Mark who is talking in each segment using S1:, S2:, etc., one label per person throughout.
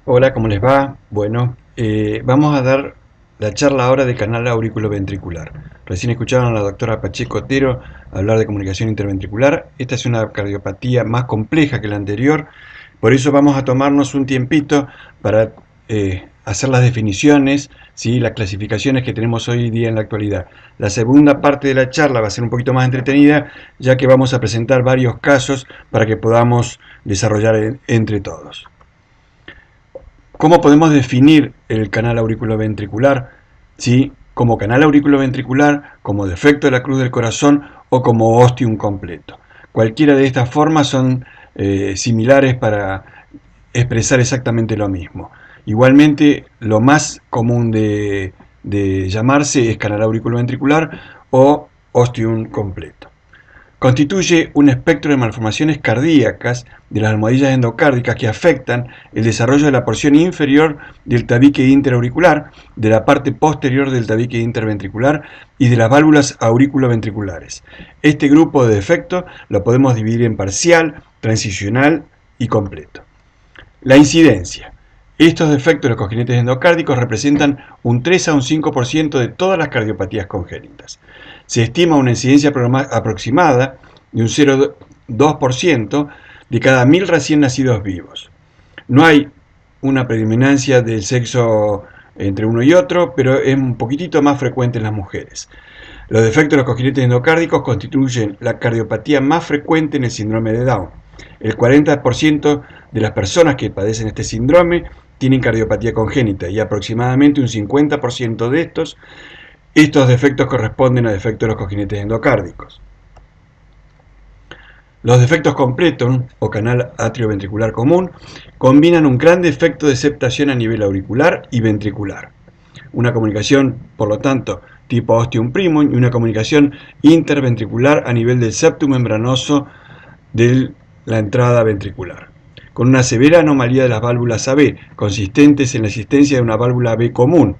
S1: Hola, ¿cómo les va? Bueno, vamos a dar la charla ahora de canal auriculoventricular. Recién escucharon a la doctora Pacheco Otero hablar de comunicación interventricular. Esta es una cardiopatía más compleja que la anterior, por eso vamos a tomarnos un tiempito para hacer las definiciones, ¿sí? Las clasificaciones que tenemos hoy día en la actualidad. La segunda parte de la charla va a ser un poquito más entretenida, ya que vamos a presentar varios casos para que podamos desarrollar entre todos. ¿Cómo podemos definir el canal auriculoventricular? ¿Sí? Como canal auriculoventricular, como defecto de la cruz del corazón o como ostium completo. Cualquiera de estas formas son similares para expresar exactamente lo mismo. Igualmente, lo más común de llamarse es canal auriculoventricular o ostium completo. Constituye un espectro de malformaciones cardíacas de las almohadillas endocárdicas que afectan el desarrollo de la porción inferior del tabique interauricular, de la parte posterior del tabique interventricular y de las válvulas auriculoventriculares. Este grupo de defectos lo podemos dividir en parcial, transicional y completo. La incidencia. Estos defectos de los cojinetes endocárdicos representan un 3 a un 5% de todas las cardiopatías congénitas. Se estima una incidencia aproximada de un 0,2% de cada 1000 recién nacidos vivos. No hay una predominancia del sexo entre uno y otro, pero es un poquitito más frecuente en las mujeres. Los defectos de los cojinetes endocárdicos constituyen la cardiopatía más frecuente en el síndrome de Down. El 40% de las personas que padecen este síndrome tienen cardiopatía congénita y aproximadamente un 50% de estos defectos corresponden a defectos de los cojinetes endocárdicos. Los defectos completos o canal atrioventricular común combinan un gran defecto de septación a nivel auricular y ventricular. Una comunicación, por lo tanto, tipo ostium primum y una comunicación interventricular a nivel del septum membranoso de la entrada ventricular, con una severa anomalía de las válvulas AB, consistentes en la existencia de una válvula AB común,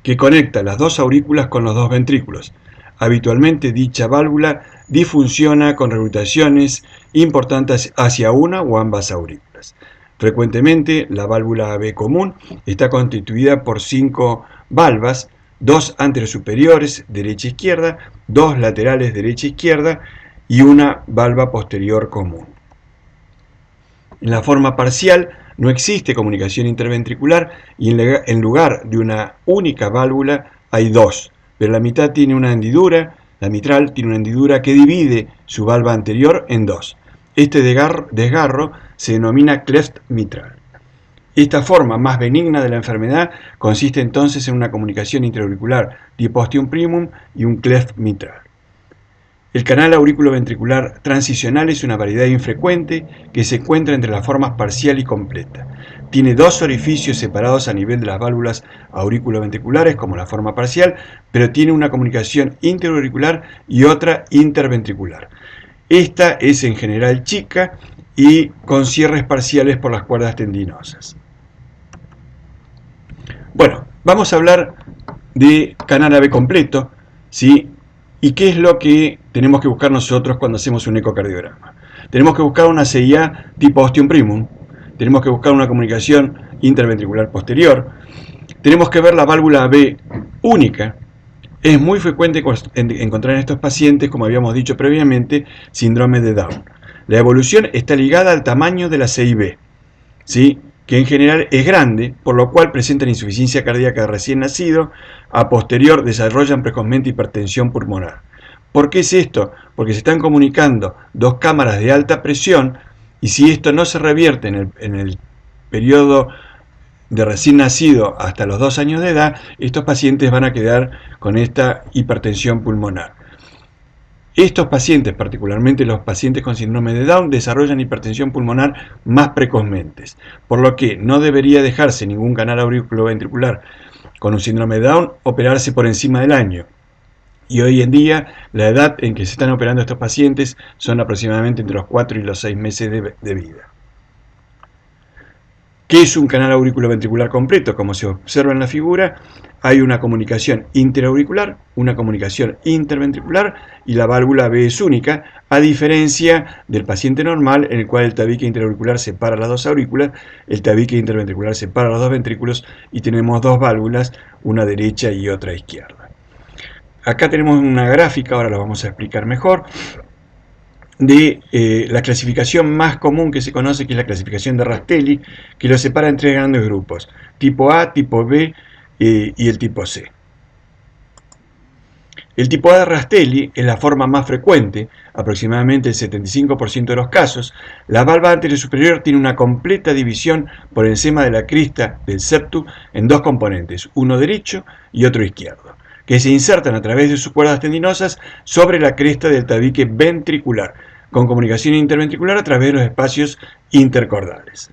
S1: que conecta las dos aurículas con los dos ventrículos. Habitualmente dicha válvula disfunciona con regurgitaciones importantes hacia una o ambas aurículas. Frecuentemente, la válvula AB común está constituida por 5 valvas, 2 anterosuperiores, derecha-izquierda, 2 laterales, derecha-izquierda, y una valva posterior común. En la forma parcial no existe comunicación interventricular y en lugar de una única válvula hay dos, pero la mitad tiene una hendidura, la mitral tiene una hendidura que divide su valva anterior en dos. Este desgarro se denomina cleft mitral. Esta forma más benigna de la enfermedad consiste entonces en una comunicación intraauricular tipo ostium primum y un cleft mitral. El canal auriculoventricular transicional es una variedad infrecuente que se encuentra entre las formas parcial y completa. Tiene dos orificios separados a nivel de las válvulas auriculoventriculares como la forma parcial, pero tiene una comunicación interauricular y otra interventricular. Esta es en general chica y con cierres parciales por las cuerdas tendinosas. Bueno, vamos a hablar de canal AB completo, ¿sí? ¿Y qué es lo que tenemos que buscar nosotros cuando hacemos un ecocardiograma? Tenemos que buscar una CIA tipo ostium primum, tenemos que buscar una comunicación interventricular posterior, tenemos que ver la válvula B única. Es muy frecuente encontrar en estos pacientes, como habíamos dicho previamente, síndrome de Down. La evolución está ligada al tamaño de la CIB, ¿sí? Que en general es grande, por lo cual presentan insuficiencia cardíaca de recién nacido, a posterior desarrollan precozmente hipertensión pulmonar. ¿Por qué es esto? Porque se están comunicando dos cámaras de alta presión y si esto no se revierte en el periodo de recién nacido hasta los 2 años de edad, estos pacientes van a quedar con esta hipertensión pulmonar. Estos pacientes, particularmente los pacientes con síndrome de Down, desarrollan hipertensión pulmonar más precozmente, por lo que no debería dejarse ningún canal auriculoventricular con un síndrome de Down operarse por encima del año. Y hoy en día la edad en que se están operando estos pacientes son aproximadamente entre los 4 y los 6 meses de vida. ¿Qué es un canal auriculoventricular completo? Como se observa en la figura, hay una comunicación interauricular, una comunicación interventricular y la válvula B es única, a diferencia del paciente normal en el cual el tabique interauricular separa las dos aurículas, el tabique interventricular separa los dos ventrículos y tenemos dos válvulas, una derecha y otra izquierda. Acá tenemos una gráfica, ahora la vamos a explicar mejor, de la clasificación más común que se conoce, que es la clasificación de Rastelli, que lo separa en tres grandes grupos, tipo A, tipo B y el tipo C. El tipo A de Rastelli es la forma más frecuente, aproximadamente el 75% de los casos. La valva anterior superior tiene una completa división por encima de la crista del septum en dos componentes, uno derecho y otro izquierdo, que se insertan a través de sus cuerdas tendinosas sobre la cresta del tabique ventricular, con comunicación interventricular a través de los espacios intercordales.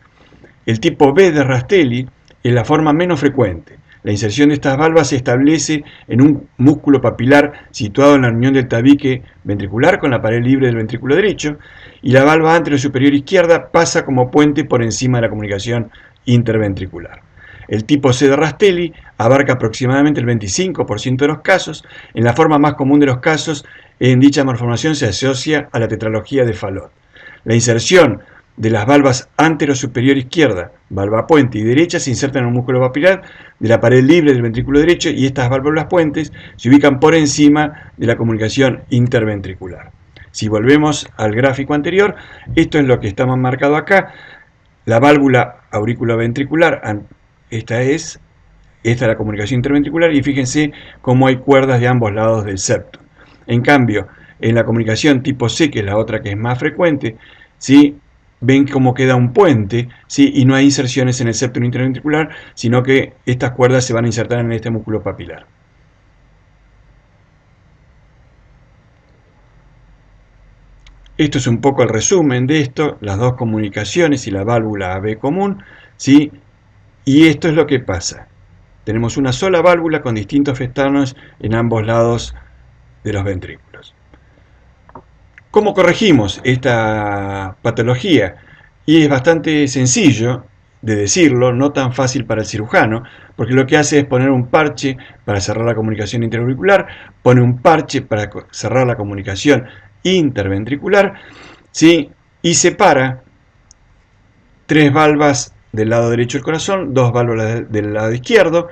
S1: El tipo B de Rastelli es la forma menos frecuente. La inserción de estas valvas se establece en un músculo papilar situado en la unión del tabique ventricular con la pared libre del ventrículo derecho, y la valva anterior superior izquierda pasa como puente por encima de la comunicación interventricular. El tipo C de Rastelli abarca aproximadamente el 25% de los casos. En la forma más común de los casos, en dicha malformación se asocia a la tetralogía de Fallot. La inserción de las valvas antero-superior izquierda, valva puente y derecha se insertan en un músculo papilar de la pared libre del ventrículo derecho y estas válvulas puentes se ubican por encima de la comunicación interventricular. Si volvemos al gráfico anterior, esto es lo que está más marcado acá. La válvula auriculoventricular, esta es la comunicación interventricular, y fíjense cómo hay cuerdas de ambos lados del septum. En cambio, en la comunicación tipo C, que es la otra que es más frecuente, ¿sí?, ven cómo queda un puente, ¿sí?, y no hay inserciones en el septum interventricular, sino que estas cuerdas se van a insertar en este músculo papilar. Esto es un poco el resumen de esto, las dos comunicaciones y la válvula AB común, ¿sí? Y esto es lo que pasa. Tenemos una sola válvula con distintos festanos en ambos lados de los ventrículos. ¿Cómo corregimos esta patología? Y es bastante sencillo de decirlo, no tan fácil para el cirujano, porque lo que hace es poner un parche para cerrar la comunicación interauricular, pone un parche para cerrar la comunicación interventricular, ¿sí?, y separa tres valvas del lado derecho del corazón, dos válvulas del lado izquierdo,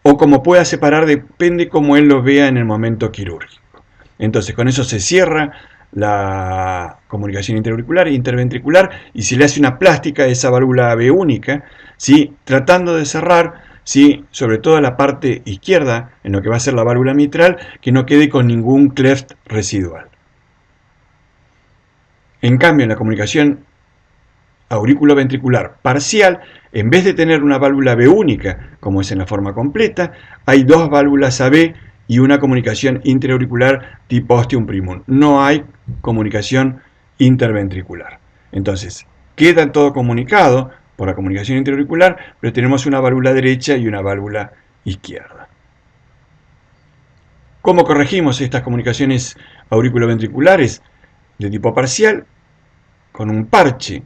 S1: o como pueda separar, depende cómo él lo vea en el momento quirúrgico. Entonces, con eso se cierra la comunicación interauricular e interventricular y se le hace una plástica de esa válvula AB única, ¿sí?, tratando de cerrar, ¿sí?, sobre todo la parte izquierda, en lo que va a ser la válvula mitral, que no quede con ningún cleft residual. En cambio, en la comunicación auriculoventricular parcial, en vez de tener una válvula B única, como es en la forma completa, hay dos válvulas AB y una comunicación interauricular tipo ostium primum. No hay comunicación interventricular. Entonces, queda todo comunicado por la comunicación interauricular, pero tenemos una válvula derecha y una válvula izquierda. ¿Cómo corregimos estas comunicaciones auriculoventriculares de tipo parcial? Con un parche,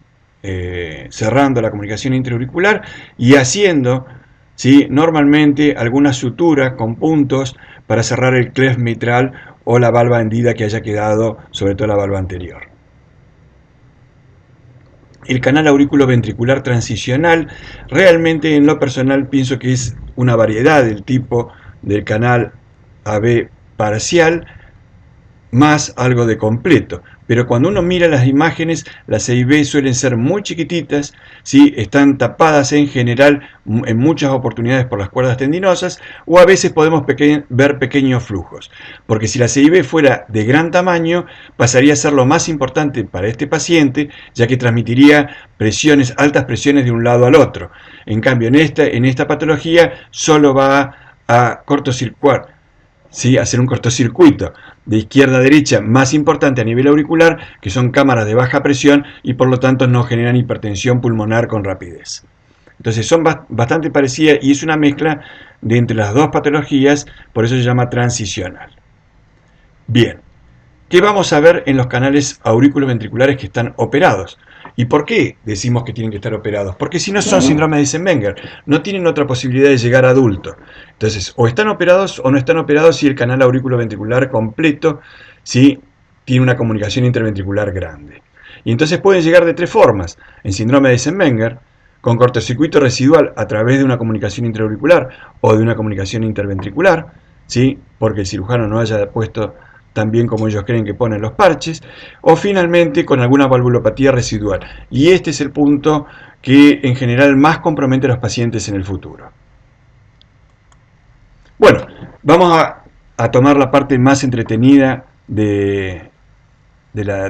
S1: cerrando la comunicación interauricular y haciendo, ¿sí?, normalmente algunas suturas con puntos para cerrar el cleft mitral o la valva hendida que haya quedado, sobre todo la valva anterior. El canal auriculoventricular transicional, realmente en lo personal pienso que es una variedad del tipo del canal AB parcial, más algo de completo. Pero cuando uno mira las imágenes, las EIB suelen ser muy chiquititas, ¿sí?, están tapadas en general en muchas oportunidades por las cuerdas tendinosas, o a veces podemos ver pequeños flujos. Porque si la EIB fuera de gran tamaño, pasaría a ser lo más importante para este paciente, ya que transmitiría presiones, altas presiones de un lado al otro. En cambio, en esta patología solo va a cortocircular, ¿sí?, hacer un cortocircuito de izquierda a derecha más importante a nivel auricular, que son cámaras de baja presión y por lo tanto no generan hipertensión pulmonar con rapidez. Entonces son bastante parecidas y es una mezcla de entre las dos patologías, por eso se llama transicional. Bien, ¿qué vamos a ver en los canales auriculoventriculares que están operados? ¿Y por qué decimos que tienen que estar operados? Porque si no son síndrome de Eisenmenger, no tienen otra posibilidad de llegar a adulto. Entonces, o están operados o no están operados si el canal auriculoventricular completo, ¿sí?, tiene una comunicación interventricular grande. Y entonces pueden llegar de tres formas: en síndrome de Eisenmenger, con cortocircuito residual a través de una comunicación intraauricular o de una comunicación interventricular, ¿sí?, porque el cirujano no haya puesto tan bien como ellos creen que ponen los parches, o finalmente con alguna valvulopatía residual. Y este es el punto que en general más compromete a los pacientes en el futuro. Bueno, vamos a tomar la parte más entretenida de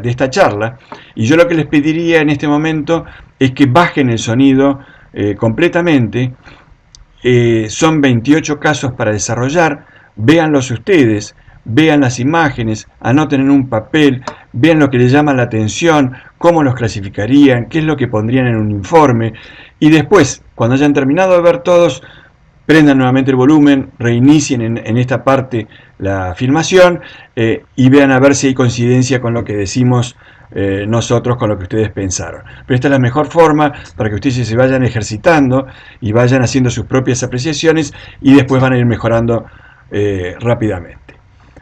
S1: esta charla, y yo lo que les pediría en este momento es que bajen el sonido completamente. Son 28 casos para desarrollar, véanlos ustedes, vean las imágenes, anoten en un papel, vean lo que les llama la atención, cómo los clasificarían, qué es lo que pondrían en un informe, y después, cuando hayan terminado de ver todos, prendan nuevamente el volumen, reinicien en esta parte la filmación y vean a ver si hay coincidencia con lo que decimos nosotros, con lo que ustedes pensaron. Pero esta es la mejor forma para que ustedes se vayan ejercitando y vayan haciendo sus propias apreciaciones y después van a ir mejorando rápidamente.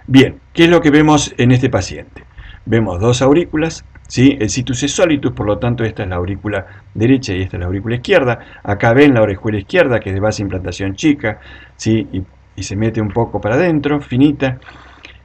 S1: Bien, ¿qué es lo que vemos en este paciente? Vemos dos aurículas, ¿sí? El situs es solitus, por lo tanto esta es la aurícula derecha y esta es la aurícula izquierda. Acá ven la orejuela izquierda, que es de base de implantación chica, ¿sí?, y se mete un poco para adentro, finita.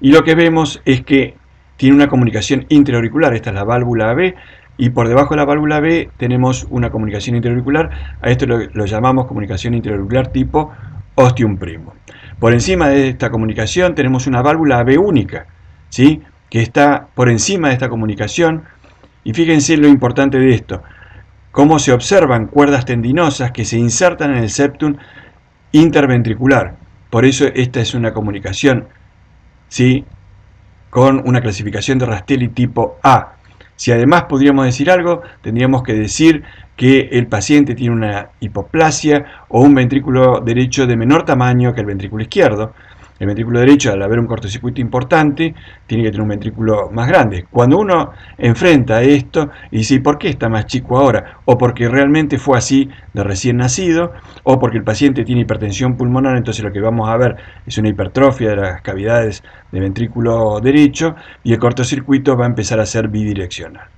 S1: Y lo que vemos es que tiene una comunicación intraauricular, esta es la válvula AB, y por debajo de la válvula B tenemos una comunicación intraauricular. A esto lo llamamos comunicación intraauricular tipo ostium primo. Por encima de esta comunicación tenemos una válvula AB única, ¿sí?, que está por encima de esta comunicación. Y fíjense lo importante de esto, cómo se observan cuerdas tendinosas que se insertan en el septum interventricular. Por eso esta es una comunicación, ¿sí?, con una clasificación de Rastelli tipo A. Si además podríamos decir algo, tendríamos que decir que el paciente tiene una hipoplasia o un ventrículo derecho de menor tamaño que el ventrículo izquierdo. El ventrículo derecho, al haber un cortocircuito importante, tiene que tener un ventrículo más grande. Cuando uno enfrenta esto y dice, ¿por qué está más chico ahora? O porque realmente fue así de recién nacido, o porque el paciente tiene hipertensión pulmonar, entonces lo que vamos a ver es una hipertrofia de las cavidades del ventrículo derecho y el cortocircuito va a empezar a ser bidireccional.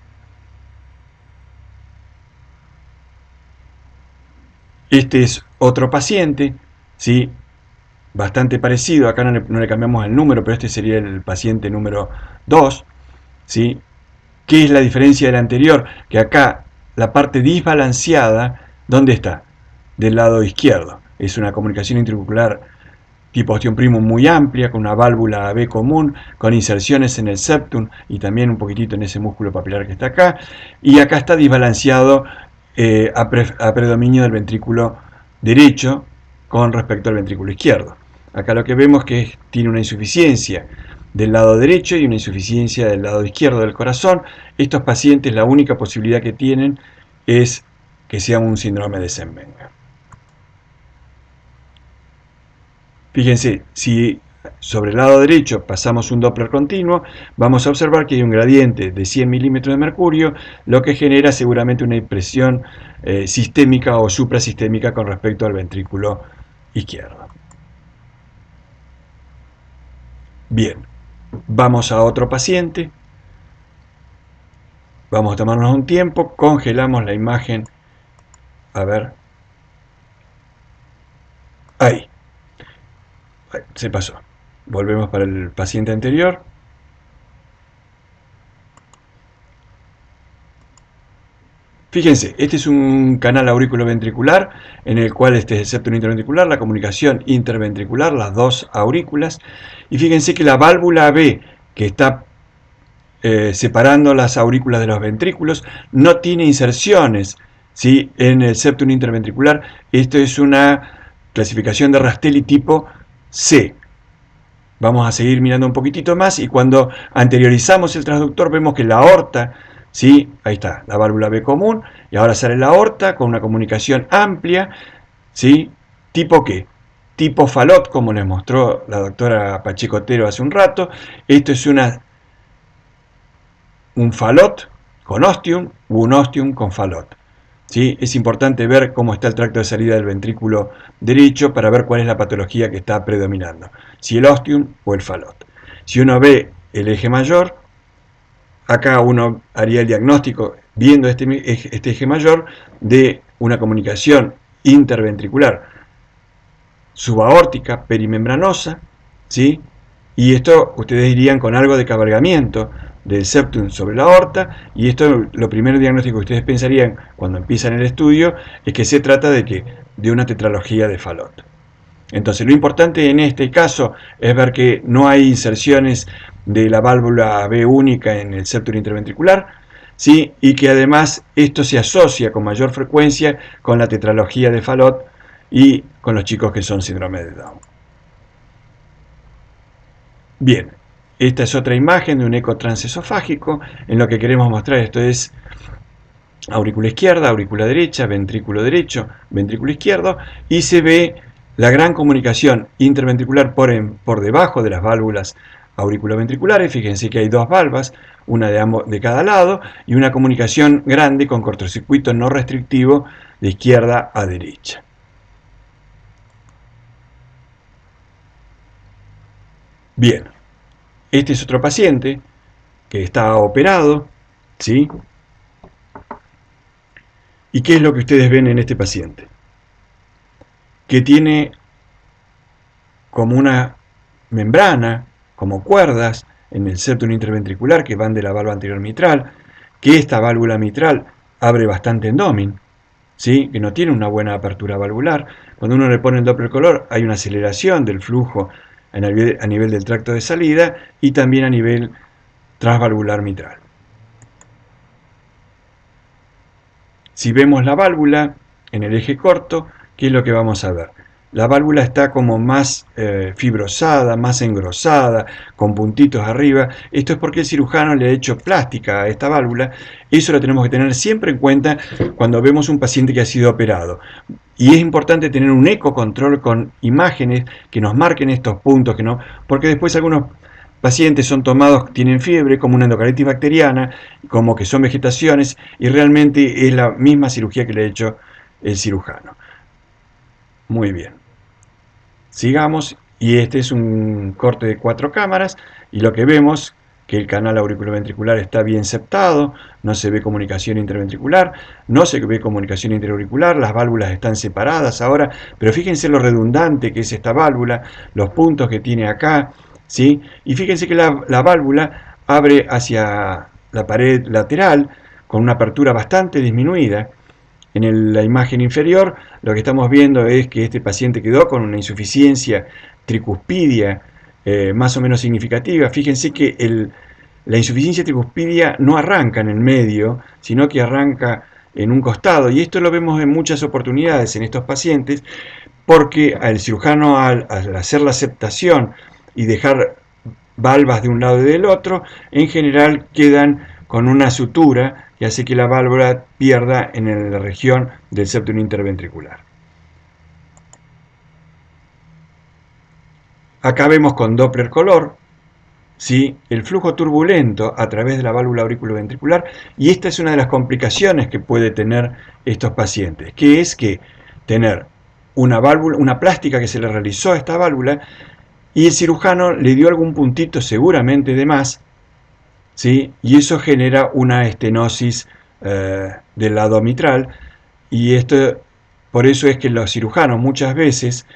S1: Este es otro paciente, ¿sí?, bastante parecido. Acá no le cambiamos el número, pero este sería el paciente número 2, ¿sí? ¿Qué es la diferencia del anterior? Que acá la parte desbalanceada, ¿dónde está? Del lado izquierdo. Es una comunicación intraauricular tipo ostium primo muy amplia, con una válvula AB común, con inserciones en el septum y también un poquitito en ese músculo papilar que está acá. Y acá está desbalanceado a predominio del ventrículo derecho con respecto al ventrículo izquierdo. Acá lo que vemos es que tiene una insuficiencia del lado derecho y una insuficiencia del lado izquierdo del corazón. Estos pacientes, la única posibilidad que tienen es que sea un síndrome de Eisenmenger. Fíjense, si sobre el lado derecho pasamos un Doppler continuo, vamos a observar que hay un gradiente de 100 milímetros de mercurio, lo que genera seguramente una impresión sistémica o suprasistémica con respecto al ventrículo izquierdo. Bien, vamos a otro paciente. Vamos a tomarnos un tiempo, congelamos la imagen. A ver. Ahí. Se pasó. Volvemos para el paciente anterior. Fíjense, este es un canal auriculoventricular en el cual este es el septum interventricular, la comunicación interventricular, las dos aurículas. Y fíjense que la válvula B, que está separando las aurículas de los ventrículos, no tiene inserciones, ¿sí?, en el septum interventricular. Esto es una clasificación de Rastelli tipo C. Vamos a seguir mirando un poquitito más y cuando anteriorizamos el transductor vemos que la aorta, ¿sí?, ahí está, la válvula B común, y ahora sale la aorta con una comunicación amplia, ¿sí?, ¿tipo qué? Tipo Fallot, como les mostró la doctora Pacheco Otero hace un rato. Esto es un Fallot con ostium u un ostium con falot. ¿Sí? Es importante ver cómo está el tracto de salida del ventrículo derecho para ver cuál es la patología que está predominando, si el ostium o el falot. Si uno ve el eje mayor, acá uno haría el diagnóstico viendo este eje mayor de una comunicación interventricular subaórtica perimembranosa, ¿sí? Y esto ustedes dirían con algo de cabalgamiento del septum sobre la aorta, y esto lo primer diagnóstico que ustedes pensarían cuando empiezan el estudio es que se trata de una tetralogía de Fallot. Entonces lo importante en este caso es ver que no hay inserciones de la válvula B única en el septum interventricular, ¿sí? Y que además esto se asocia con mayor frecuencia con la tetralogía de Fallot y con los chicos que son síndrome de Down. Bien, esta es otra imagen de un eco transesofágico. En lo que queremos mostrar esto es aurícula izquierda, aurícula derecha, ventrículo derecho, ventrículo izquierdo, y se ve la gran comunicación interventricular por debajo de las válvulas auriculoventriculares. Fíjense que hay dos valvas, una de cada lado, y una comunicación grande con cortocircuito no restrictivo de izquierda a derecha. Bien, este es otro paciente que está operado, ¿sí? ¿Y qué es lo que ustedes ven en este paciente? Que tiene como una membrana, como cuerdas en el septum interventricular que van de la válvula anterior mitral, que esta válvula mitral abre bastante endómin, ¿sí? Que no tiene una buena apertura valvular. Cuando uno le pone el Doppler color hay una aceleración del flujo a nivel del tracto de salida y también a nivel transvalvular mitral. Si vemos la válvula en el eje corto, ¿qué es lo que vamos a ver? La válvula está como más fibrosada, más engrosada, con puntitos arriba. Esto es porque el cirujano le ha hecho plástica a esta válvula. Eso lo tenemos que tener siempre en cuenta cuando vemos un paciente que ha sido operado. Y es importante tener un ecocontrol con imágenes que nos marquen estos puntos, porque después algunos pacientes son tomados, tienen fiebre, como una endocarditis bacteriana, como que son vegetaciones, y realmente es la misma cirugía que le ha hecho el cirujano. Muy bien. Sigamos, y este es un corte de 4 cámaras, y lo que vemos que el canal auriculoventricular está bien septado, no se ve comunicación interventricular, no se ve comunicación interauricular, las válvulas están separadas ahora, pero fíjense lo redundante que es esta válvula, los puntos que tiene acá, ¿sí? Y fíjense que la válvula abre hacia la pared lateral con una apertura bastante disminuida. En la imagen inferior lo que estamos viendo es que este paciente quedó con una insuficiencia tricuspidia más o menos significativa. Fíjense que la insuficiencia tricuspidia no arranca en el medio, sino que arranca en un costado, y esto lo vemos en muchas oportunidades en estos pacientes, porque el cirujano al hacer la septación y dejar valvas de un lado y del otro, en general quedan con una sutura que hace que la válvula pierda en la región del septum interventricular. Acá vemos con Doppler color, ¿sí?, el flujo turbulento a través de la válvula auriculoventricular, y esta es una de las complicaciones que puede tener estos pacientes, que es que tener una válvula, una plástica que se le realizó a esta válvula, y el cirujano le dio algún puntito seguramente de más, ¿sí? Y eso genera una estenosis del lado mitral, y por eso es que los cirujanos muchas veces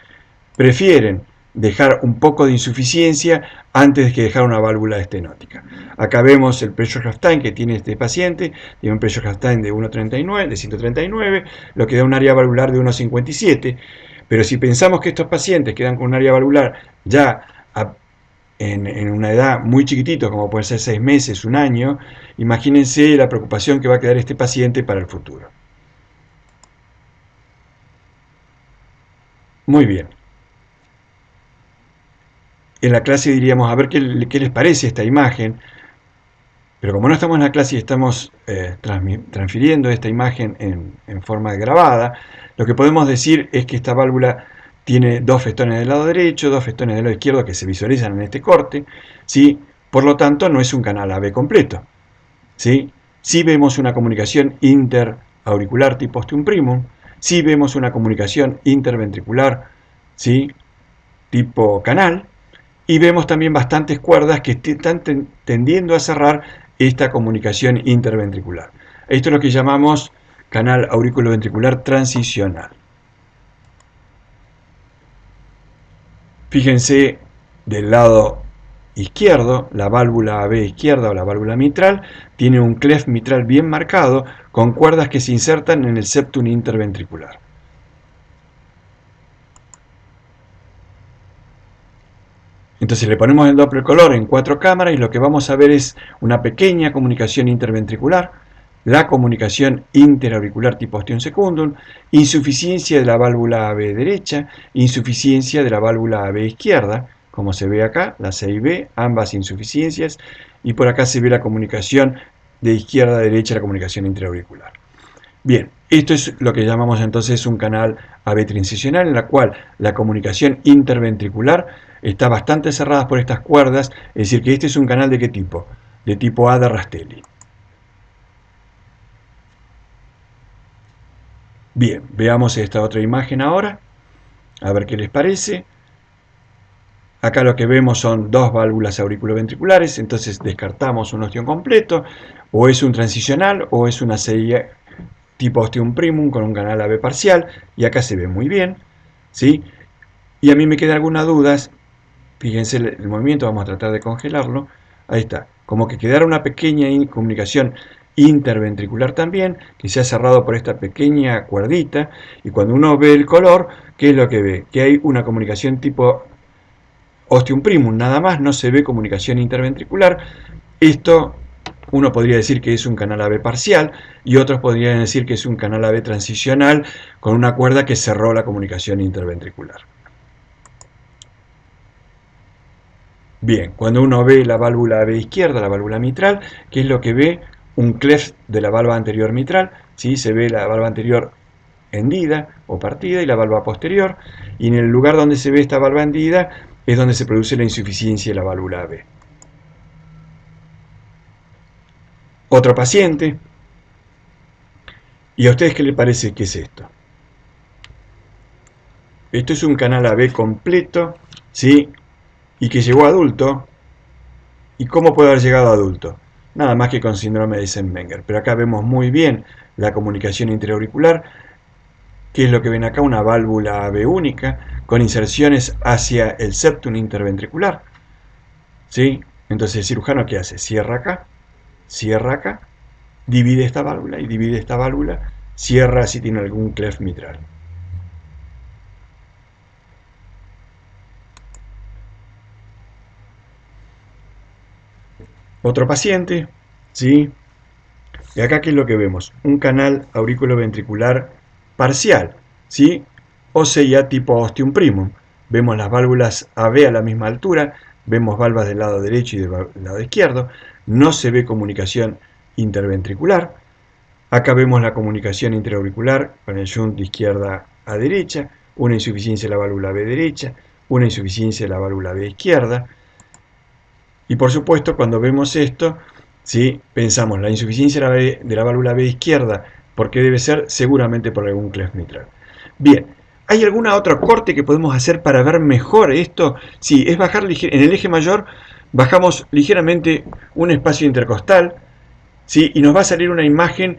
S1: prefieren dejar un poco de insuficiencia antes que dejar una válvula estenótica. Acá vemos el pressure half time que tiene este paciente, tiene un pressure half time de 139, lo que da un área valvular de 1,57, pero si pensamos que estos pacientes quedan con un área valvular ya en una edad muy chiquitita, como puede ser 6 meses, un año, imagínense la preocupación que va a quedar este paciente para el futuro. Muy bien. En la clase diríamos a ver qué les parece esta imagen, pero como no estamos en la clase y estamos transfiriendo esta imagen en forma grabada, lo que podemos decir es que esta válvula tiene 2 festones del lado derecho, 2 festones del lado izquierdo que se visualizan en este corte, ¿sí? Por lo tanto no es un canal AB completo, ¿sí? sí vemos una comunicación interauricular tipo ostium primum, sí vemos una comunicación interventricular, ¿sí?, tipo canal, y vemos también bastantes cuerdas que están tendiendo a cerrar esta comunicación interventricular. Esto es lo que llamamos canal auriculoventricular transicional. Fíjense del lado izquierdo, la válvula AB izquierda o la válvula mitral tiene un cleft mitral bien marcado con cuerdas que se insertan en el septum interventricular. Entonces le ponemos el Doppler color en 4 cámaras y lo que vamos a ver es una pequeña comunicación interventricular, la comunicación interauricular tipo ostium secundum, insuficiencia de la válvula AB derecha, insuficiencia de la válvula AB izquierda, como se ve acá, la C y B, ambas insuficiencias, y por acá se ve la comunicación de izquierda a derecha, la comunicación interauricular. Bien, esto es lo que llamamos entonces un canal AB transicional, en la cual la comunicación interventricular está bastante cerrada por estas cuerdas, es decir, que este es un canal ¿de qué tipo? De tipo A de Rastelli. Bien, veamos esta otra imagen ahora, a ver qué les parece. Acá lo que vemos son dos válvulas auriculoventriculares, entonces descartamos un ostión completo, o es un transicional o es una CIA tipo ostium primum con un canal AB parcial, y acá se ve muy bien, ¿sí? Y a mí me quedan algunas dudas, fíjense el movimiento, vamos a tratar de congelarlo, ahí está, como que quedara una pequeña comunicación interventricular también, que se ha cerrado por esta pequeña cuerdita, y cuando uno ve el color, ¿qué es lo que ve? Que hay una comunicación tipo ostium primum, nada más, no se ve comunicación interventricular. Esto uno podría decir que es un canal AB parcial y otros podrían decir que es un canal AB transicional con una cuerda que cerró la comunicación interventricular. Bien, cuando uno ve la válvula AB izquierda, la válvula mitral, ¿qué es lo que ve? Un cleft de la válvula anterior mitral, ¿sí? Se ve la válvula anterior hendida o partida y la válvula posterior, y en el lugar donde se ve esta válvula hendida es donde se produce la insuficiencia de la válvula AB. Otro paciente, ¿y a ustedes qué les parece que es esto? Esto es un canal AB completo, ¿sí? Y que llegó a adulto. ¿Y cómo puede haber llegado a adulto? Nada más que con síndrome de Eisenmenger. Pero acá vemos muy bien la comunicación interauricular, que es lo que ven acá, una válvula AB única, con inserciones hacia el septum interventricular, ¿sí? Entonces el cirujano, ¿qué hace? Cierra acá, divide esta válvula y divide esta válvula, cierra si tiene algún cleft mitral. Otro paciente, ¿sí? Y acá, ¿qué es lo que vemos? Un canal aurículo-ventricular parcial, ¿sí? O CIA tipo ostium primum. Vemos las válvulas AB a la misma altura, vemos valvas del lado derecho y del lado izquierdo, no se ve comunicación interventricular. Acá vemos la comunicación interauricular con el shunt de izquierda a derecha, una insuficiencia de la válvula B derecha, una insuficiencia de la válvula B izquierda. Y por supuesto, cuando vemos esto, ¿sí?, pensamos la insuficiencia de la válvula B izquierda, porque debe ser seguramente por algún cleft mitral. Bien, ¿hay alguna otra corte que podemos hacer para ver mejor esto? Sí, es bajar en el eje mayor, bajamos ligeramente un espacio intercostal, ¿sí?, y nos va a salir una imagen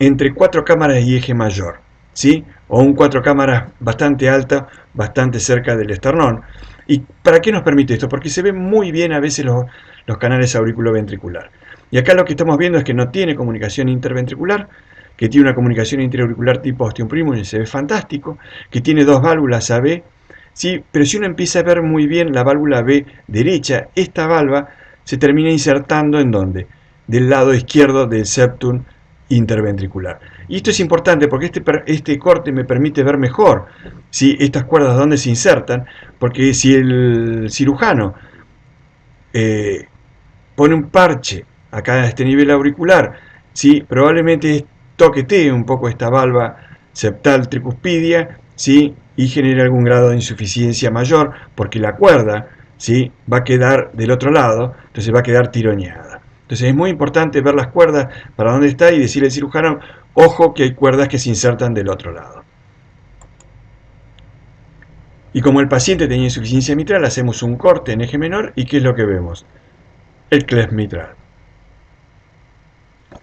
S1: entre 4 cámaras y eje mayor, ¿sí?, o un 4 cámaras bastante alta, bastante cerca del esternón. ¿Y para qué nos permite esto? Porque se ven muy bien a veces los canales auriculoventricular. Y acá lo que estamos viendo es que no tiene comunicación interventricular, que tiene una comunicación interauricular tipo ostium primum y se ve fantástico, que tiene dos válvulas AB, ¿sí? Pero si uno empieza a ver muy bien la válvula B derecha, esta valva se termina insertando ¿en dónde? Del lado izquierdo del septum interventricular. Y esto es importante porque este corte me permite ver mejor, ¿sí?, estas cuerdas donde se insertan, porque si el cirujano pone un parche acá a este nivel auricular, ¿sí?, probablemente toquetee un poco esta valva septal tricuspidia, ¿sí?, y genere algún grado de insuficiencia mayor, porque la cuerda, ¿sí?, va a quedar del otro lado, entonces va a quedar tironeada. Entonces Entonces es muy importante ver las cuerdas para dónde está y decirle al cirujano, ojo que hay cuerdas que se insertan del otro lado. Y como el paciente tenía insuficiencia mitral, hacemos un corte en eje menor y ¿qué es lo que vemos? El cleft mitral.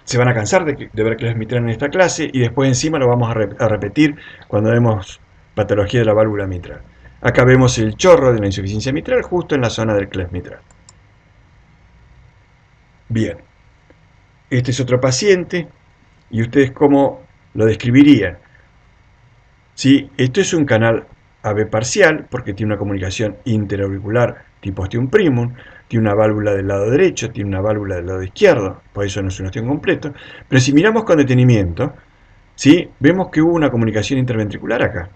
S1: Se van a cansar de ver cleft mitral en esta clase y después encima lo vamos a repetir cuando vemos patología de la válvula mitral. Acá vemos el chorro de la insuficiencia mitral justo en la zona del cleft mitral. Bien, este es otro paciente y ustedes cómo lo describirían. ¿Sí? Esto es un canal AB parcial porque tiene una comunicación interauricular tipo ostium primum, tiene una válvula del lado derecho, tiene una válvula del lado izquierdo, por eso no es un ostium completo. Pero si miramos con detenimiento, ¿sí? Vemos que hubo una comunicación interventricular acá,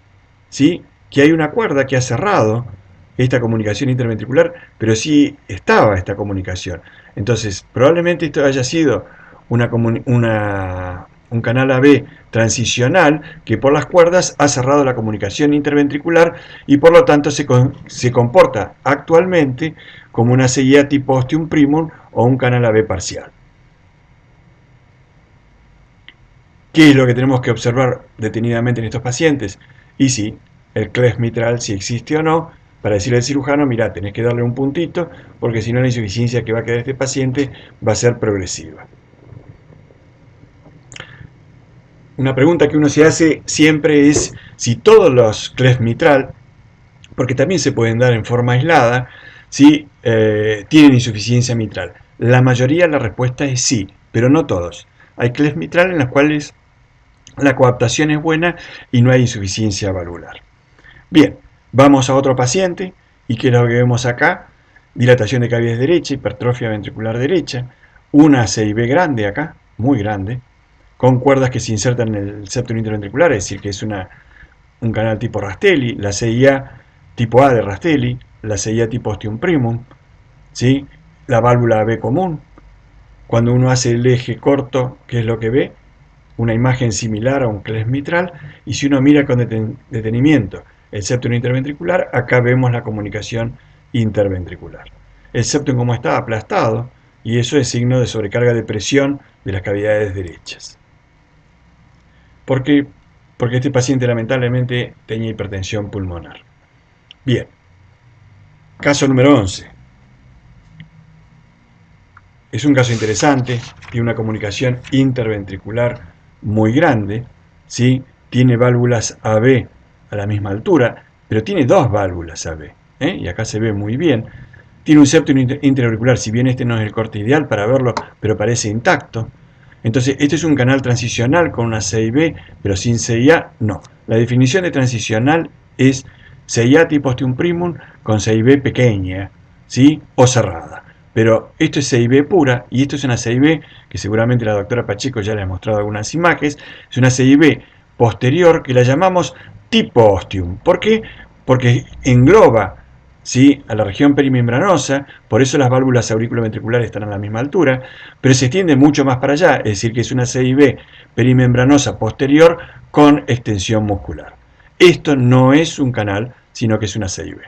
S1: ¿sí? Que hay una cuerda que ha cerrado esta comunicación interventricular, pero sí estaba esta comunicación. Entonces, probablemente esto haya sido un canal AB transicional que por las cuerdas ha cerrado la comunicación interventricular y por lo tanto se comporta actualmente como una CIA tipo ostium primum o un canal AB parcial. ¿Qué es lo que tenemos que observar detenidamente en estos pacientes? Y sí, el cleft mitral, si existe o no, para decirle al cirujano, mira, tenés que darle un puntito, porque si no la insuficiencia que va a quedar este paciente va a ser progresiva. Una pregunta que uno se hace siempre es si todos los cleft mitral, porque también se pueden dar en forma aislada, si tienen insuficiencia mitral. La mayoría la respuesta es sí, pero no todos. Hay cleft mitral en los cuales la coaptación es buena y no hay insuficiencia valvular. Bien, vamos a otro paciente y ¿qué es lo que vemos acá? Dilatación de cavidades derecha, hipertrofia ventricular derecha, una CIB grande acá, muy grande, con cuerdas que se insertan en el septum interventricular, es decir, que es un canal tipo Rastelli, la CIA tipo A de Rastelli, la CIA tipo ostium primum, ¿sí? La válvula B común. Cuando uno hace el eje corto, ¿qué es lo que ve? Una imagen similar a un cleft mitral, y si uno mira con detenimiento el septum interventricular, acá vemos la comunicación interventricular. El septum como está aplastado, y eso es signo de sobrecarga de presión de las cavidades derechas. ¿Por qué? Porque este paciente lamentablemente tenía hipertensión pulmonar. Bien, caso número 11. Es un caso interesante, tiene una comunicación interventricular muy grande, ¿sí? Tiene válvulas AB a la misma altura, pero tiene dos válvulas AB, y acá se ve muy bien. Tiene un septum interauricular, si bien este no es el corte ideal para verlo, pero parece intacto. Entonces, este es un canal transicional con una CIB, pero sin CIA, no. La definición de transicional es CIA tipo ostium primum con CIB pequeña, ¿sí? O cerrada. Pero esto es CIB pura y esto es una CIB que seguramente la doctora Pacheco ya le ha mostrado algunas imágenes. Es una CIB posterior que la llamamos tipo ostium. ¿Por qué? Porque engloba, ¿sí?, a la región perimembranosa, por eso las válvulas auriculoventriculares están a la misma altura, pero se extiende mucho más para allá, es decir, que es una CIB perimembranosa posterior con extensión muscular. Esto no es un canal, sino que es una CIB.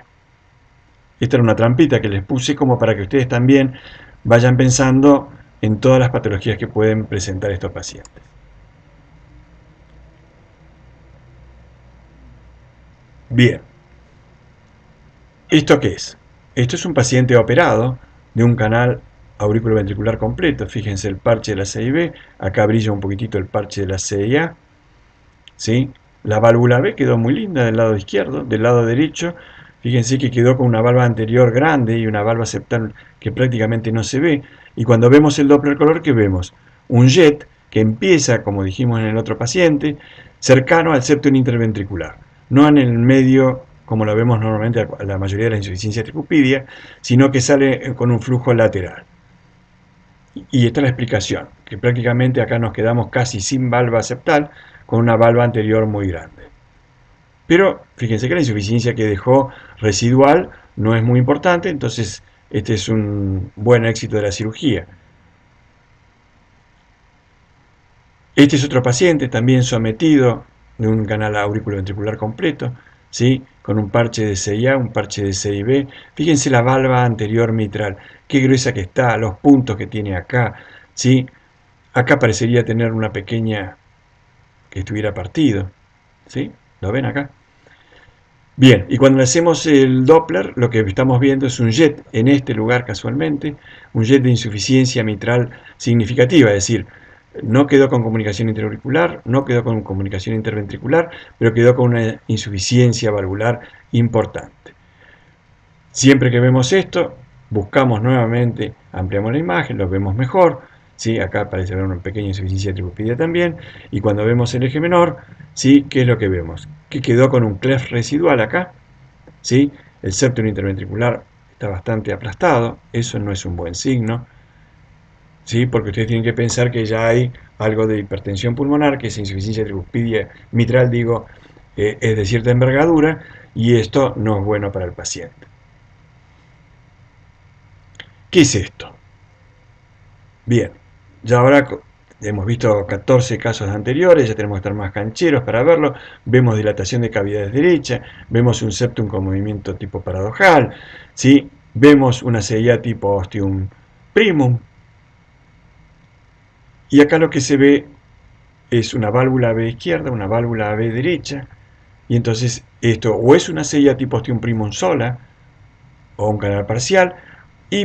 S1: Esta era una trampita que les puse como para que ustedes también vayan pensando en todas las patologías que pueden presentar estos pacientes. Bien, ¿esto qué es? Esto es un paciente operado de un canal auriculoventricular completo. Fíjense el parche de la CIB, acá brilla un poquitito el parche de la CIA, ¿sí? La válvula B quedó muy linda del lado izquierdo, del lado derecho. Fíjense que quedó con una valva anterior grande y una valva septal que prácticamente no se ve. Y cuando vemos el Doppler color, ¿qué vemos? Un jet que empieza, como dijimos en el otro paciente, cercano al septum interventricular. No en el medio, como lo vemos normalmente a la mayoría de las insuficiencias tricupídeas, sino que sale con un flujo lateral. Y esta es la explicación, que prácticamente acá nos quedamos casi sin valva septal, con una valva anterior muy grande. Pero fíjense que la insuficiencia que dejó residual no es muy importante, entonces este es un buen éxito de la cirugía. Este es otro paciente también sometido de un canal auriculoventricular completo, ¿sí? Con un parche de CIA, un parche de CIB. Fíjense la valva anterior mitral, qué gruesa que está, los puntos que tiene acá, ¿sí? Acá parecería tener una pequeña que estuviera partido, ¿sí? ¿Lo ven acá? Bien, y cuando hacemos el Doppler, lo que estamos viendo es un jet en este lugar casualmente, un jet de insuficiencia mitral significativa, es decir, no quedó con comunicación interauricular, no quedó con comunicación interventricular, pero quedó con una insuficiencia valvular importante. Siempre que vemos esto, buscamos nuevamente, ampliamos la imagen, lo vemos mejor, ¿sí? Acá parece haber una pequeña insuficiencia tricuspidia también, y cuando vemos el eje menor, ¿sí? ¿Qué es lo que vemos? Que quedó con un cleft residual acá, ¿sí? El septum interventricular está bastante aplastado, eso no es un buen signo, ¿sí? Porque ustedes tienen que pensar que ya hay algo de hipertensión pulmonar, que es insuficiencia tricuspidia mitral, digo, es de cierta envergadura, y esto no es bueno para el paciente. ¿Qué es esto? Bien, ya ahora hemos visto 14 casos anteriores, ya tenemos que estar más cancheros para verlo, vemos dilatación de cavidades derecha, vemos un septum con movimiento tipo paradojal, ¿sí? Vemos una CIA tipo ostium primum, y acá lo que se ve es una válvula AB izquierda, una válvula AB derecha, y entonces esto o es una CIA tipo ostium primum sola, o un canal parcial,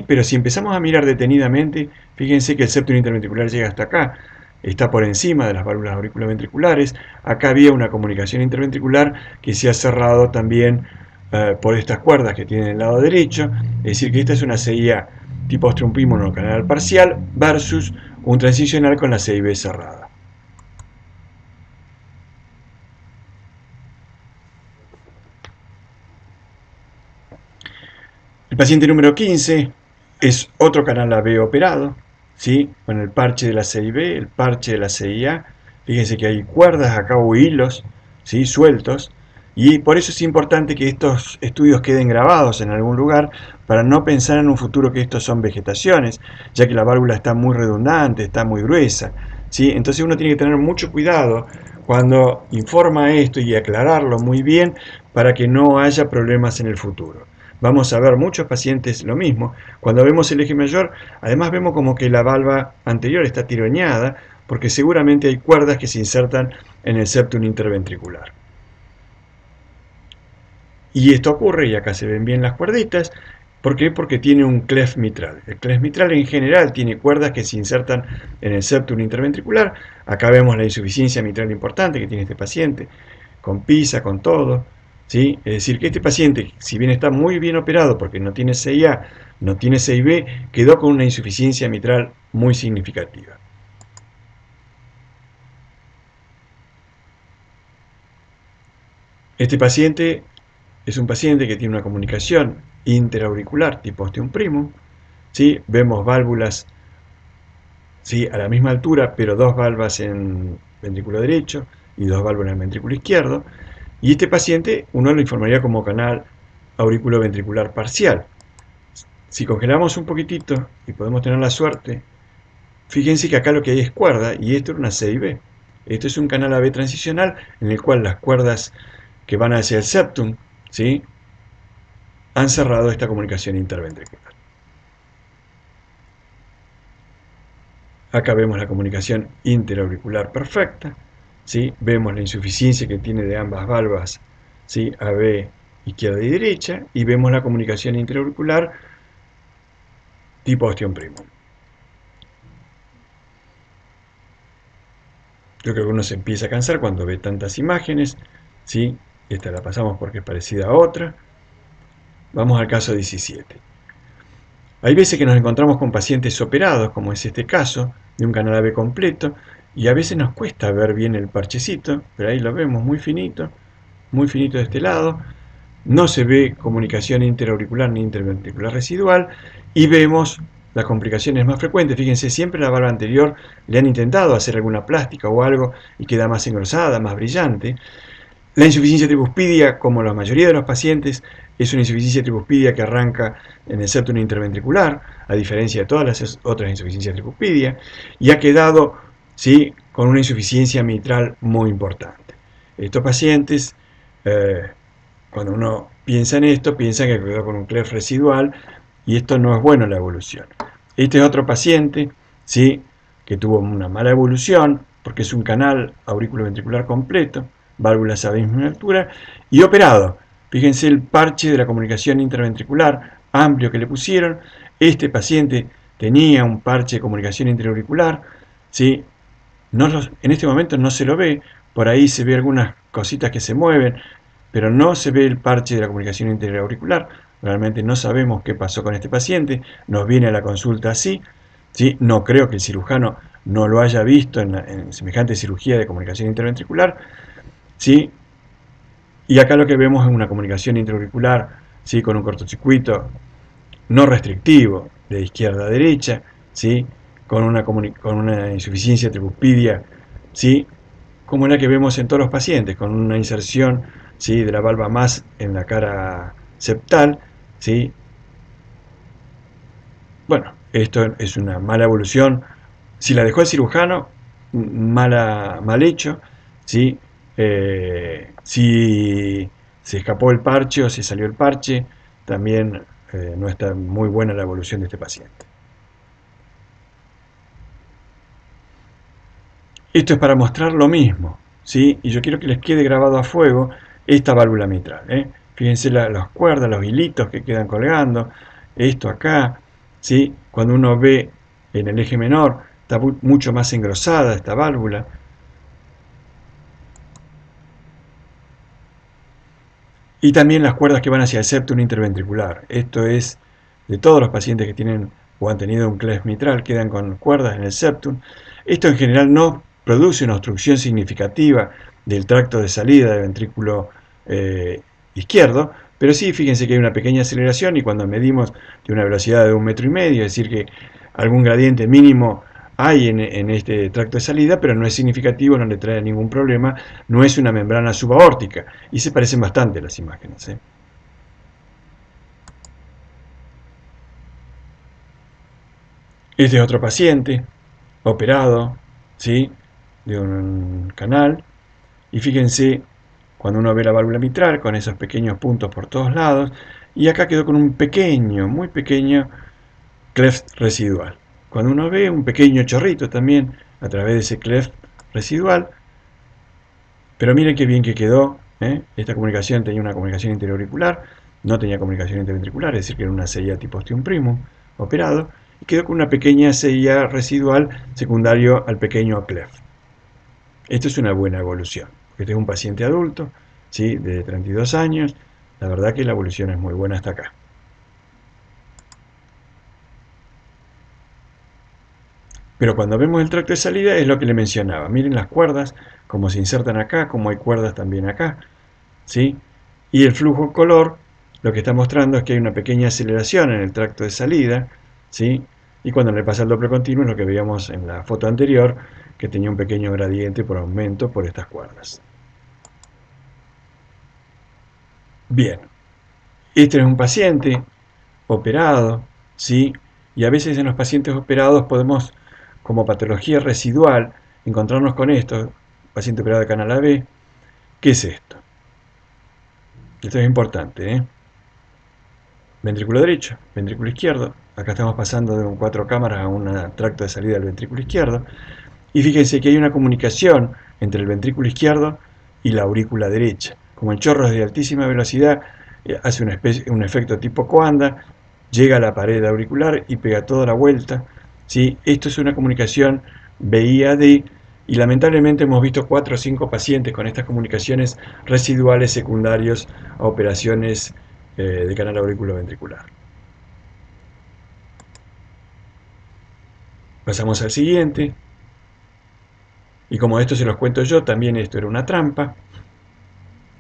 S1: pero si empezamos a mirar detenidamente, fíjense que el septum interventricular llega hasta acá, está por encima de las válvulas auriculoventriculares, acá había una comunicación interventricular que se ha cerrado también por estas cuerdas que tienen el lado derecho, es decir que esta es una CIA tipo ostium primum o canal parcial versus un transicional con la CIB cerrada. El paciente número 15 es otro canal AB operado, ¿sí? Con el parche de la CIB, el parche de la CIA. Fíjense que hay cuerdas acá o hilos, ¿sí? Sueltos. Y por eso es importante que estos estudios queden grabados en algún lugar para no pensar en un futuro que estos son vegetaciones, ya que la válvula está muy redundante, está muy gruesa, ¿sí? Entonces uno tiene que tener mucho cuidado cuando informa esto y aclararlo muy bien para que no haya problemas en el futuro. Vamos a ver muchos pacientes lo mismo. Cuando vemos el eje mayor, además vemos como que la valva anterior está tironeada, porque seguramente hay cuerdas que se insertan en el septum interventricular. Y esto ocurre, y acá se ven bien las cuerditas, ¿por qué? Porque tiene un cleft mitral. El cleft mitral en general tiene cuerdas que se insertan en el septum interventricular. Acá vemos la insuficiencia mitral importante que tiene este paciente, con PISA, con todo. ¿Sí? Es decir, que este paciente, si bien está muy bien operado porque no tiene CIA, no tiene CIB, quedó con una insuficiencia mitral muy significativa. Este paciente es un paciente que tiene una comunicación interauricular tipo ostium primum, ¿sí? Vemos válvulas, ¿sí? A la misma altura, pero dos válvulas en ventrículo derecho y dos válvulas en ventrículo izquierdo. Y este paciente uno lo informaría como canal auriculoventricular parcial. Si congelamos un poquitito y podemos tener la suerte, fíjense que acá lo que hay es cuerda y esto es una CIB. Esto es un canal AB transicional en el cual las cuerdas que van hacia el septum, ¿sí? Han cerrado esta comunicación interventricular. Acá vemos la comunicación interauricular perfecta, ¿sí? Vemos la insuficiencia que tiene de ambas valvas, ¿sí? AB izquierda y derecha, y vemos la comunicación interauricular tipo ostium primum. Yo creo que uno se empieza a cansar cuando ve tantas imágenes, ¿sí? Esta la pasamos porque es parecida a otra. Vamos al caso 17. Hay veces que nos encontramos con pacientes operados, como es este caso, de un canal AB completo, y a veces nos cuesta ver bien el parchecito, pero ahí lo vemos muy finito de este lado. No se ve comunicación interauricular ni interventricular residual, y vemos las complicaciones más frecuentes. Fíjense, siempre la valva anterior le han intentado hacer alguna plástica o algo y queda más engrosada, más brillante. La insuficiencia tricuspidia, como la mayoría de los pacientes, es una insuficiencia tricuspidia que arranca en el septum interventricular, a diferencia de todas las otras insuficiencias tricuspidia, y ha quedado, ¿sí?, con una insuficiencia mitral muy importante. Estos pacientes cuando uno piensa en esto, piensa que quedó con un cleft residual y esto no es bueno en la evolución. Este es otro paciente, ¿sí?, que tuvo una mala evolución porque es un canal auriculoventricular completo, válvulas a misma altura y operado. Fíjense el parche de la comunicación interventricular amplio que le pusieron. Este paciente tenía un parche de comunicación interauricular, ¿sí? En este momento no se lo ve, por ahí se ve algunas cositas que se mueven, pero no se ve el parche de la comunicación interauricular. Realmente no sabemos qué pasó con este paciente, nos viene a la consulta así, ¿sí? No creo que el cirujano no lo haya visto en semejante cirugía de comunicación interventricular, ¿sí? Y acá lo que vemos es una comunicación interauricular, ¿sí?, con un cortocircuito no restrictivo de izquierda a derecha, ¿sí?, con una insuficiencia tricuspidia, ¿sí?, como la que vemos en todos los pacientes, con una inserción, ¿sí?, de la valva más en la cara septal, ¿sí? Bueno, esto es una mala evolución. Si la dejó el cirujano, mal hecho, ¿sí? Si se escapó el parche o se salió el parche, también no está muy buena la evolución de este paciente. Esto es para mostrar lo mismo, ¿sí? Y yo quiero que les quede grabado a fuego esta válvula mitral, ¿eh? Fíjense las cuerdas, los hilitos que quedan colgando, esto acá, ¿sí? Cuando uno ve en el eje menor, está mucho más engrosada esta válvula. Y también las cuerdas que van hacia el septum interventricular. Esto es de todos los pacientes que tienen o han tenido un cleft mitral, quedan con cuerdas en el septum. Esto en general no produce una obstrucción significativa del tracto de salida del ventrículo izquierdo, pero sí, fíjense que hay una pequeña aceleración y cuando medimos de una velocidad de 1,5 metros, es decir, que algún gradiente mínimo hay en este tracto de salida, pero no es significativo, no le trae ningún problema, no es una membrana subaórtica y se parecen bastante las imágenes, ¿eh? Este es otro paciente operado, ¿sí?, de un canal, y fíjense cuando uno ve la válvula mitral con esos pequeños puntos por todos lados, y acá quedó con un pequeño, muy pequeño cleft residual. Cuando uno ve un pequeño chorrito también a través de ese cleft residual, pero miren qué bien que quedó, ¿eh? Esta comunicación tenía una comunicación interauricular, no tenía comunicación interventricular, es decir, que era una CIA tipo ostium primum operado, y quedó con una pequeña CIA residual secundario al pequeño cleft. Esto es una buena evolución, porque este es un paciente adulto, ¿sí?, de 32 años, la verdad que la evolución es muy buena hasta acá. Pero cuando vemos el tracto de salida es lo que le mencionaba. Miren las cuerdas, cómo se insertan acá, cómo hay cuerdas también acá, ¿sí? Y el flujo color lo que está mostrando es que hay una pequeña aceleración en el tracto de salida, ¿sí? Y cuando le pasa el doble continuo es lo que veíamos en la foto anterior, que tenía un pequeño gradiente por aumento por estas cuerdas. Bien, este es un paciente operado, ¿sí? Y a veces en los pacientes operados podemos, como patología residual, encontrarnos con esto, paciente operado de canal AB. ¿Qué es esto? Esto es importante, ¿eh? Ventrículo derecho, ventrículo izquierdo. Acá estamos pasando de un 4 cámaras a un tracto de salida del ventrículo izquierdo. Y fíjense que hay una comunicación entre el ventrículo izquierdo y la aurícula derecha. Como el chorro es de altísima velocidad, hace un efecto tipo coanda, llega a la pared auricular y pega toda la vuelta, ¿sí? Esto es una comunicación VIAD y lamentablemente hemos visto 4 o 5 pacientes con estas comunicaciones residuales secundarios a operaciones de canal auriculoventricular. Pasamos al siguiente. Y como esto se los cuento yo, también esto era una trampa.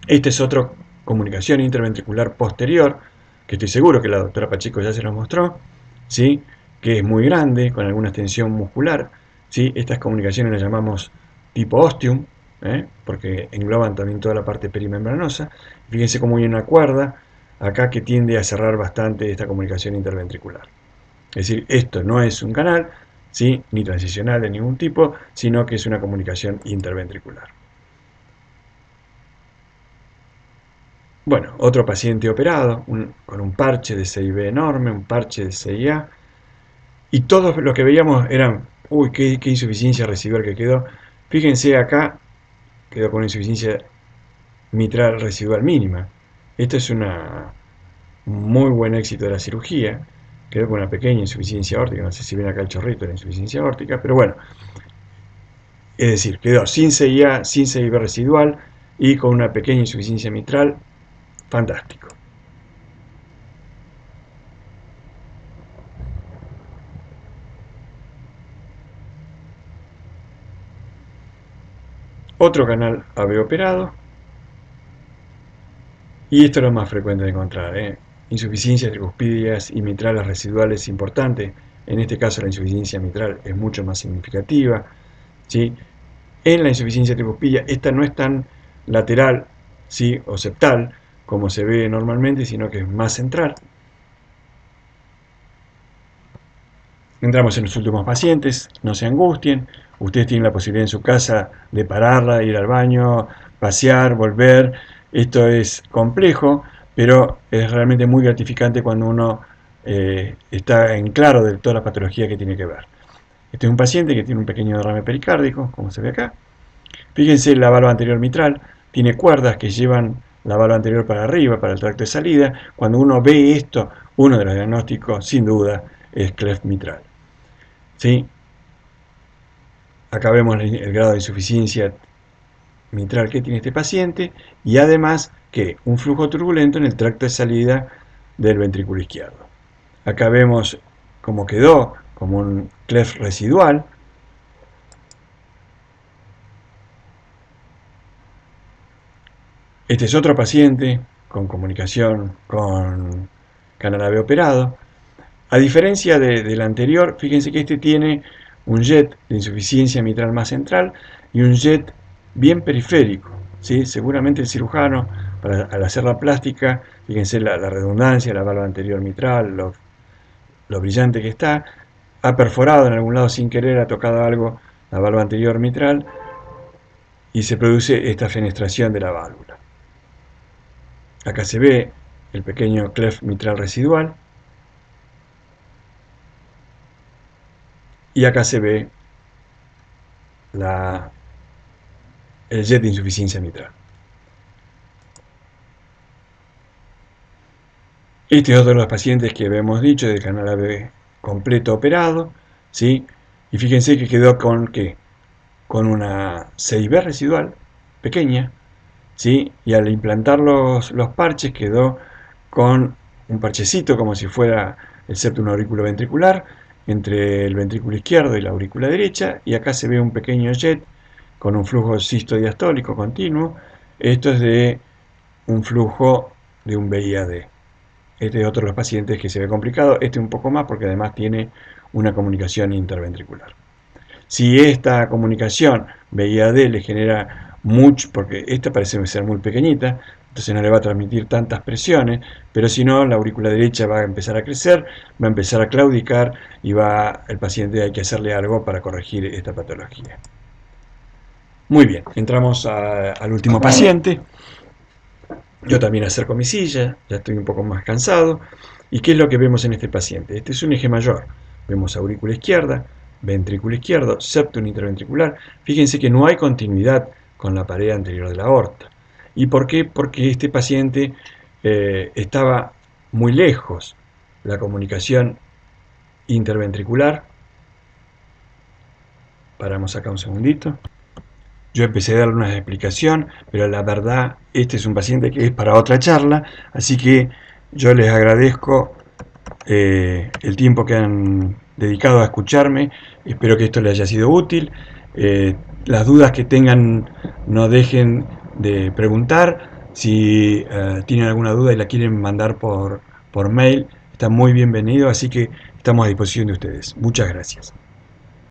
S1: Esta es otra comunicación interventricular posterior, que estoy seguro que la doctora Pacheco ya se los mostró, ¿sí?, que es muy grande, con alguna extensión muscular, ¿sí? Estas comunicaciones las llamamos tipo ostium, porque engloban también toda la parte perimembranosa. Fíjense cómo hay una cuerda acá que tiende a cerrar bastante esta comunicación interventricular. Es decir, esto no es un canal, ¿sí?, ni transicional de ningún tipo, sino que es una comunicación interventricular. Bueno, otro paciente operado con un parche de 6B enorme, un parche de 6A, y todos lo que veíamos eran, uy, qué insuficiencia residual que quedó. Fíjense acá, quedó con una insuficiencia mitral residual mínima. Esto es un muy buen éxito de la cirugía. Quedó con una pequeña insuficiencia aórtica, no sé si ven acá el chorrito de la insuficiencia aórtica, pero bueno, es decir, quedó sin CIA, sin CIB residual y con una pequeña insuficiencia mitral. Fantástico. Otro canal AB operado, y esto es lo más frecuente de encontrar, insuficiencias tricuspídeas y mitrales residuales importantes. En este caso la insuficiencia mitral es mucho más significativa, ¿sí? En la insuficiencia tricuspidea esta no es tan lateral, ¿sí?, o septal como se ve normalmente, sino que es más central. Entramos en los últimos pacientes, no se angustien, ustedes tienen la posibilidad en su casa de pararla, ir al baño, pasear, volver. Esto es complejo, pero es realmente muy gratificante cuando uno está en claro de toda la patología que tiene que ver. Este es un paciente que tiene un pequeño derrame pericárdico, como se ve acá. Fíjense la valva anterior mitral, tiene cuerdas que llevan la valva anterior para arriba, para el tracto de salida. Cuando uno ve esto, uno de los diagnósticos, sin duda, es cleft mitral. ¿Sí? Acá vemos el grado de insuficiencia mitral que tiene este paciente y además que un flujo turbulento en el tracto de salida del ventrículo izquierdo. Acá vemos cómo quedó, como un cleft residual. Este es otro paciente con comunicación con canal AB operado. A diferencia del anterior, fíjense que este tiene un jet de insuficiencia mitral más central y un jet bien periférico. ¿Sí? Seguramente el cirujano, al hacer la plástica, fíjense la redundancia, la valva anterior mitral, lo brillante que está, ha perforado en algún lado sin querer, ha tocado algo la valva anterior mitral y se produce esta fenestración de la válvula. Acá se ve el pequeño cleft mitral residual y acá se ve el jet de insuficiencia mitral. Este es otro de los pacientes que habíamos dicho del canal AB completo operado, ¿sí? Y fíjense que quedó con ¿qué? Con una 6B residual pequeña, ¿sí? Y al implantar los parches quedó con un parchecito como si fuera el septum auriculoventricular entre el ventrículo izquierdo y la aurícula derecha, y acá se ve un pequeño jet con un flujo sistodiastólico continuo. Esto es de un flujo de un VIAD. Este es otro de los pacientes que se ve complicado, este un poco más porque además tiene una comunicación interventricular. Si esta comunicación VIAD le genera mucho, porque esta parece ser muy pequeñita, entonces no le va a transmitir tantas presiones, pero si no, la aurícula derecha va a empezar a crecer, va a empezar a claudicar y el paciente hay que hacerle algo para corregir esta patología. Muy bien, entramos al último paciente. Yo también acerco mi silla, ya estoy un poco más cansado. ¿Y qué es lo que vemos en este paciente? Este es un eje mayor. Vemos aurícula izquierda, ventrículo izquierdo, septum interventricular. Fíjense que no hay continuidad con la pared anterior de la aorta. ¿Y por qué? Porque este paciente estaba muy lejos. La comunicación interventricular. Paramos acá un segundito. Yo empecé a darle una explicación, pero la verdad, este es un paciente que es para otra charla, así que yo les agradezco el tiempo que han dedicado a escucharme. Espero que esto les haya sido útil. Las dudas que tengan, no dejen de preguntar. Si tienen alguna duda y la quieren mandar por mail, está muy bienvenido, así que estamos a disposición de ustedes. Muchas gracias.